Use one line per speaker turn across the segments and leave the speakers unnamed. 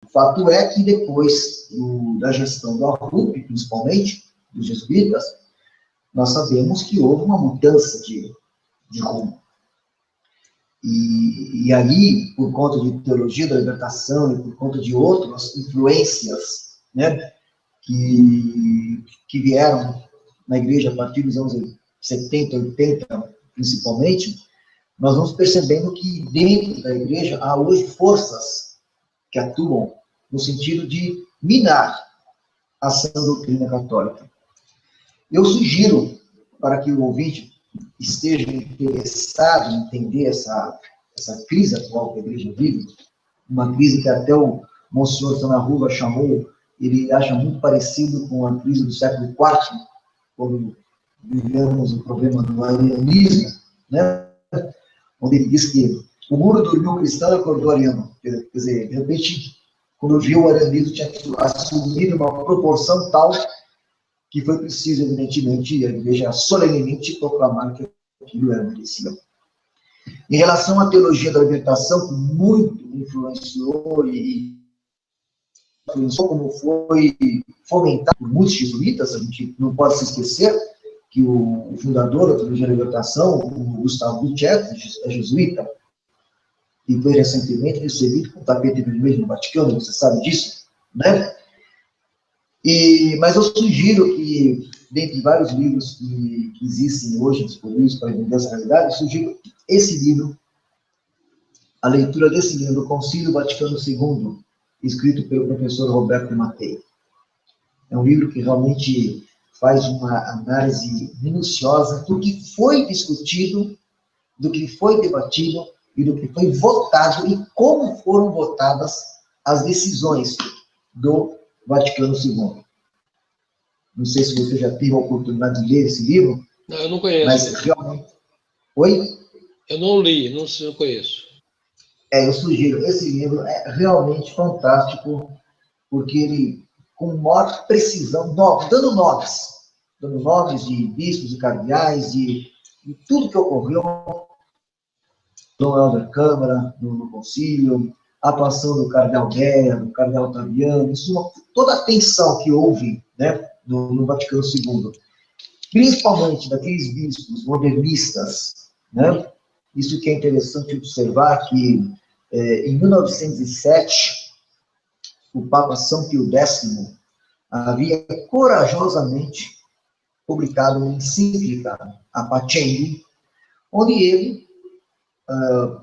O fato é que depois da gestão do Arrupe, principalmente, dos jesuítas, nós sabemos que houve uma mudança de rumo. E ali, por conta de teologia da libertação e por conta de outras influências, né, que vieram na igreja a partir dos anos 70, 80, principalmente, nós vamos percebendo que dentro da igreja há hoje forças que atuam no sentido de minar a sã doutrina católica. Eu sugiro, para que o ouvinte esteja interessado em entender essa crise atual que a igreja vive, uma crise que até o Monsenhor Sanarruga chamou, ele acha muito parecido com a crise do século IV, quando vivemos o problema do arianismo, né? Onde ele diz que o muro dormiu cristão e acordou ariano. Quer dizer, de repente, quando viu o arianismo, tinha assumido uma proporção tal que foi preciso, evidentemente, a igreja solenemente proclamar que aquilo era merecido. Em relação à teologia da libertação, que muito influenciou como foi fomentado por muitos jesuítas, a gente não pode se esquecer que o fundador da teologia da libertação, o Gustavo Gutierrez, é jesuíta, e foi recentemente recebido com o tapete vermelho no Vaticano, você sabe disso, né? Mas eu sugiro que, dentre vários livros que existem hoje disponíveis para entender essa realidade, eu sugiro esse livro, a leitura desse livro, o Concílio Vaticano II, escrito pelo professor Roberto Mattei. É um livro que realmente faz uma análise minuciosa do que foi discutido, do que foi debatido e do que foi votado e como foram votadas as decisões do Vaticano II. Não sei se você já teve a oportunidade de ler esse livro.
Não, eu não conheço.
Mas realmente... Oi?
Eu não li, não conheço.
Eu sugiro. Esse livro é realmente fantástico, porque ele, com maior precisão, dando nomes de bispos e cardeais, de tudo que ocorreu no da Câmara, no concílio, a atuação do cardeal Guerra, do cardeal Otaviano, toda a tensão que houve, né, no Vaticano II, principalmente daqueles bispos modernistas, né? Isso que é interessante observar, que em 1907, o Papa São Pio X havia corajosamente publicado uma encíclica, a Pacendi, onde ele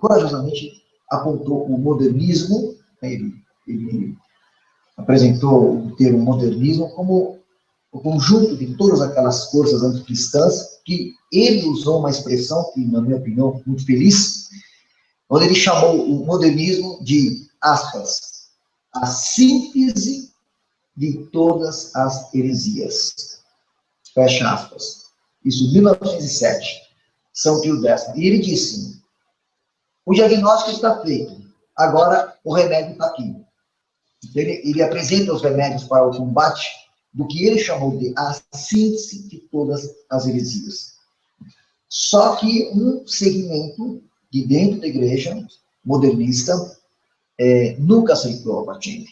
corajosamente apontou o modernismo, ele apresentou o termo modernismo como o conjunto de todas aquelas forças anticristãs, que ele usou uma expressão que, na minha opinião, muito feliz, onde ele chamou o modernismo de, aspas, a síntese de todas as heresias. Fecha aspas. Isso, 1907, São Pio X. E ele disse, o diagnóstico está feito, agora o remédio está aqui. Ele apresenta os remédios para o combate do que ele chamou de a síntese de todas as heresias. Só que um segmento de dentro da igreja modernista nunca aceitou a Pacendi.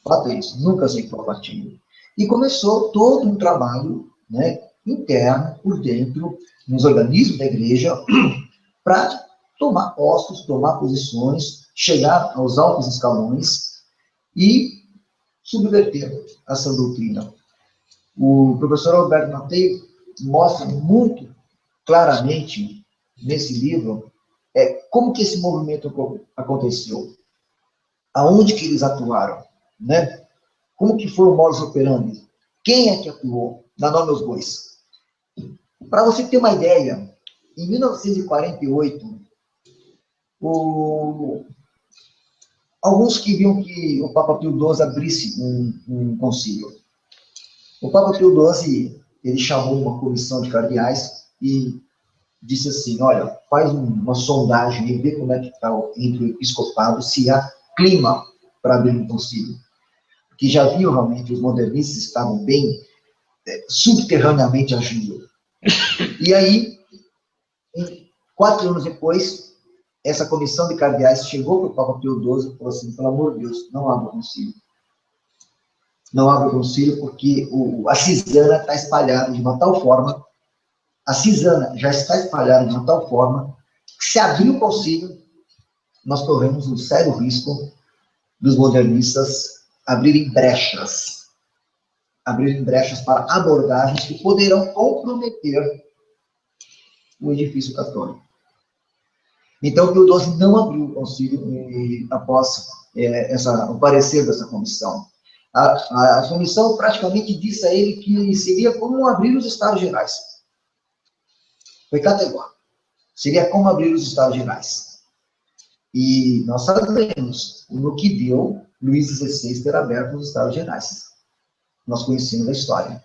Fato é isso, nunca aceitou a Pacendi. E começou todo um trabalho, né, interno, por dentro, nos organismos da igreja, para tomar postos, tomar posições, chegar aos altos escalões e subverter essa doutrina. O professor Alberto Mattei mostra muito claramente nesse livro como que esse movimento aconteceu, aonde que eles atuaram, né? Como que foi o modus operandi, quem é que atuou, dá nome aos bois. Para você ter uma ideia, em 1948, alguns queriam que o Papa Pio XII abrisse um concílio. O Papa Pio XII, ele chamou uma comissão de cardeais e disse assim, olha, faz uma sondagem e vê como é que está entre o episcopado, se há clima para abrir um concílio. Porque já viu realmente, os modernistas estavam bem subterraneamente agindo. E aí, 4 anos depois, essa comissão de cardeais chegou para o Papa Pio XII e falou assim, pelo amor de Deus, não abra o concílio. Não abra o concílio porque a cisana está espalhada de uma tal forma, a cisana já está espalhada de uma tal forma, que se abrir o concílio, nós corremos um sério risco dos modernistas abrirem brechas para abordagens que poderão comprometer o edifício católico. Então, Pio XII não abriu o concílio após o parecer dessa comissão. A comissão praticamente disse a ele que seria como abrir os Estados Gerais. Foi categórico. Seria como abrir os Estados Gerais. E nós sabemos no que deu Luís XVI ter aberto os Estados Gerais. Nós conhecemos a história.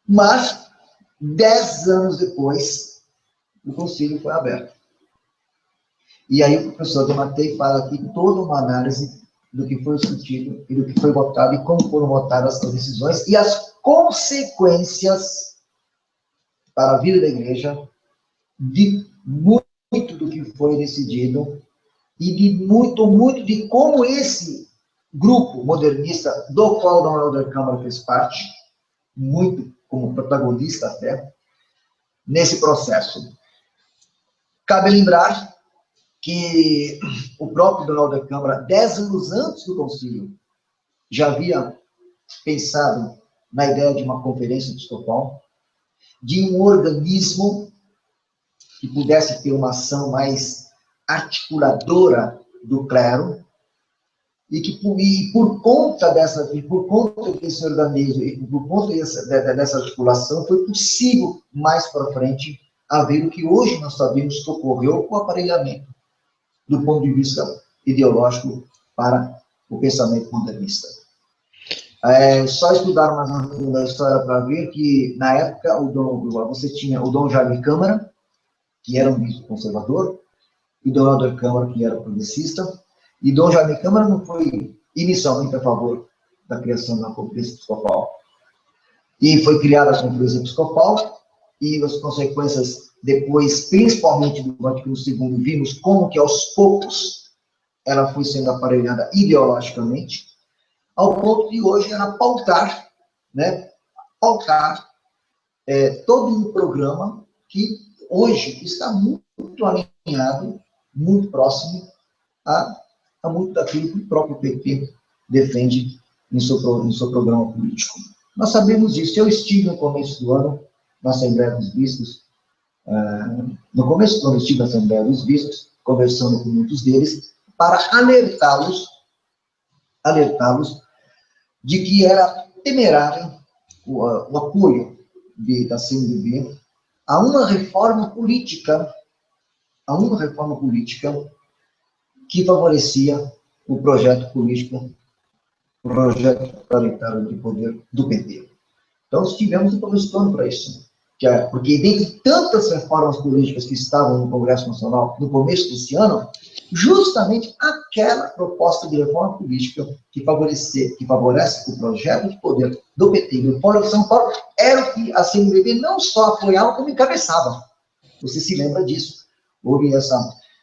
Mas, 10 anos depois, o concílio foi aberto. E aí o professor de Matei fala aqui toda uma análise do que foi discutido e do que foi votado e como foram votadas as decisões e as consequências para a vida da igreja de muito do que foi decidido e de muito de como esse grupo modernista, do qual Dom Helder Câmara fez parte, muito como protagonista até, nesse processo. Cabe lembrar que o próprio Dom Helder Câmara, 10 anos antes do concílio, já havia pensado na ideia de uma conferência episcopal, de um organismo que pudesse ter uma ação mais articuladora do clero, e por conta desse organismo, e por conta dessa articulação, foi possível, mais para frente, haver o que hoje nós sabemos que ocorreu com o aparelhamento do ponto de vista ideológico para o pensamento modernista. Só estudar mais a história para ver que, na época, você tinha o Dom Jaime Câmara, que era um bispo conservador, e Dom Helder Câmara, que era progressista, e Dom Jaime Câmara não foi inicialmente a favor da criação de uma conferência episcopal. E foi criada a conferência episcopal, e as consequências depois, principalmente do Vaticano II, vimos como que aos poucos ela foi sendo aparelhada ideologicamente, ao ponto de hoje ela pautar todo um programa que hoje está muito alinhado, muito próximo a muito daquilo que o próprio PT defende em seu programa político. Nós sabemos disso. Eu estive no começo do ano na Assembleia dos Bispos, no começo do ano estive na Assembleia dos Bispos, conversando com muitos deles, para alertá-los de que era temerário o apoio da CNBB a uma reforma política que favorecia o projeto político, o projeto totalitário de poder do PT. Então, estivemos no começo do ano para isso. Porque, dentre tantas reformas políticas que estavam no Congresso Nacional no começo desse ano, justamente aquela proposta de reforma política que favorece o projeto de poder do PT no Fórum de São Paulo era o que a CNBB não só apoiava, como encabeçava. Você se lembra disso? Houve essa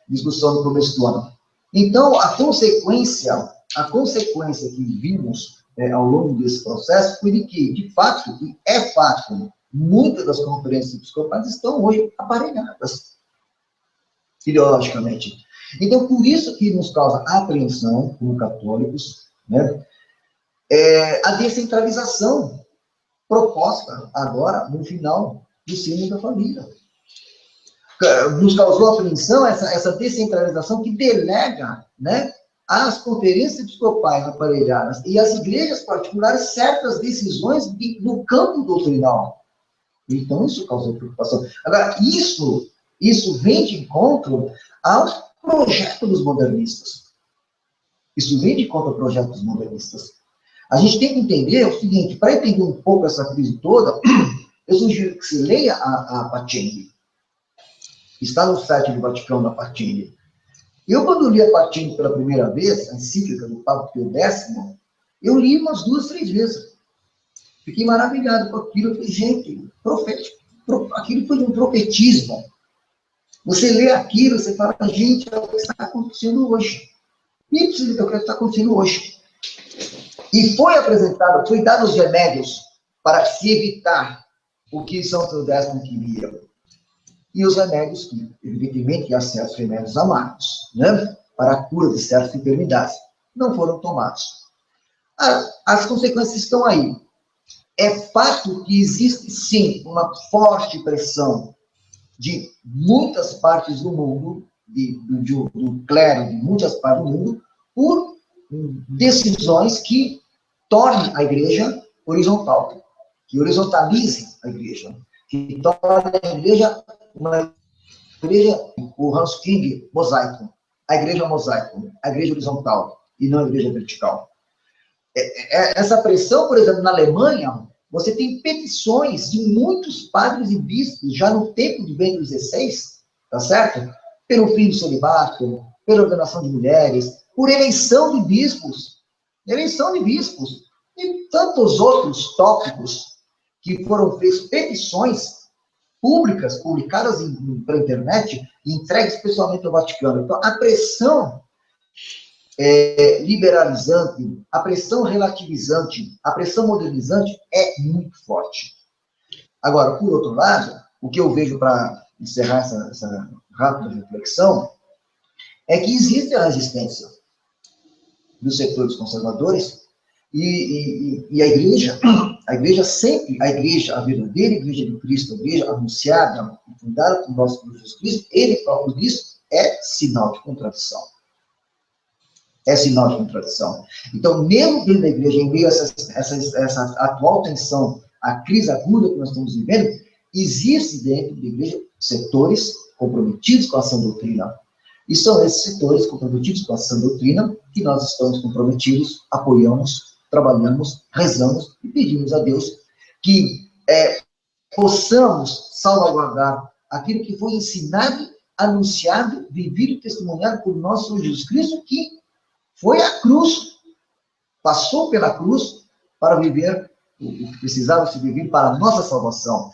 discussão no começo do ano. Então, a consequência que vimos ao longo desse processo foi de que, de fato, e é fato, muitas das conferências episcopais estão hoje aparelhadas ideologicamente. Então, por isso que nos causa apreensão, como católicos, a descentralização proposta agora no final do Sínodo da Família. Nos causou apreensão essa descentralização que delega, às conferências episcopais aparelhadas e às igrejas particulares certas decisões no campo doutrinal. Então, isso causou preocupação. Agora, isso vem de encontro ao projeto dos modernistas. Isso vem de encontro ao projeto dos modernistas. A gente tem que entender o seguinte, para entender um pouco essa crise toda, eu sugiro que se leia a Pacini. Está no site do Vaticano, da Pacini. Eu, quando li a Pacini pela primeira vez, a encíclica do Papa Pio X, eu li umas 2, 3 vezes. Fiquei maravilhado com aquilo. Eu falei, gente, profético. Aquilo foi um profetismo. Você lê aquilo, você fala, gente, é o que está acontecendo hoje. Isso é o que está acontecendo hoje. E foi apresentado, foi dado os remédios para se evitar o que São Teodésimo queria. E os remédios, que, evidentemente, há certos remédios amargos, né? Para a cura de certas enfermidades, não foram tomados. As consequências estão aí. É fato que existe, sim, uma forte pressão de muitas partes do mundo, do clero de muitas partes do mundo, por decisões que tornem a igreja horizontal, que horizontalizem a igreja, que tornem a igreja uma igreja, o Hans King, mosaico, a igreja mosaico, a igreja horizontal, e não a igreja vertical. Essa pressão, por exemplo, na Alemanha, você tem petições de muitos padres e bispos, já no tempo de Bento XVI, tá certo? Pelo fim do celibato, pela ordenação de mulheres, por eleição de bispos, e tantos outros tópicos que foram feitas petições públicas, publicadas pela internet, e entregues pessoalmente ao Vaticano. Então, a pressão liberalizante, a pressão relativizante, a pressão modernizante é muito forte. Agora, por outro lado, o que eu vejo para encerrar essa rápida reflexão é que existe a resistência dos setores conservadores e a igreja sempre, a verdadeira igreja de Cristo, a igreja anunciada, fundada por nosso Senhor Jesus Cristo, ele próprio diz, é sinal de contradição. É sinal de contradição. Então, mesmo dentro da igreja, em meio a essa atual tensão, a crise aguda que nós estamos vivendo, existe dentro da igreja setores comprometidos com a sã doutrina. E são esses setores comprometidos com a sã doutrina que nós estamos comprometidos, apoiamos, trabalhamos, rezamos e pedimos a Deus que possamos salvaguardar aquilo que foi ensinado, anunciado, vivido e testemunhado por nosso Senhor Jesus Cristo, que foi a cruz, passou pela cruz para viver o que precisava se viver para a nossa salvação.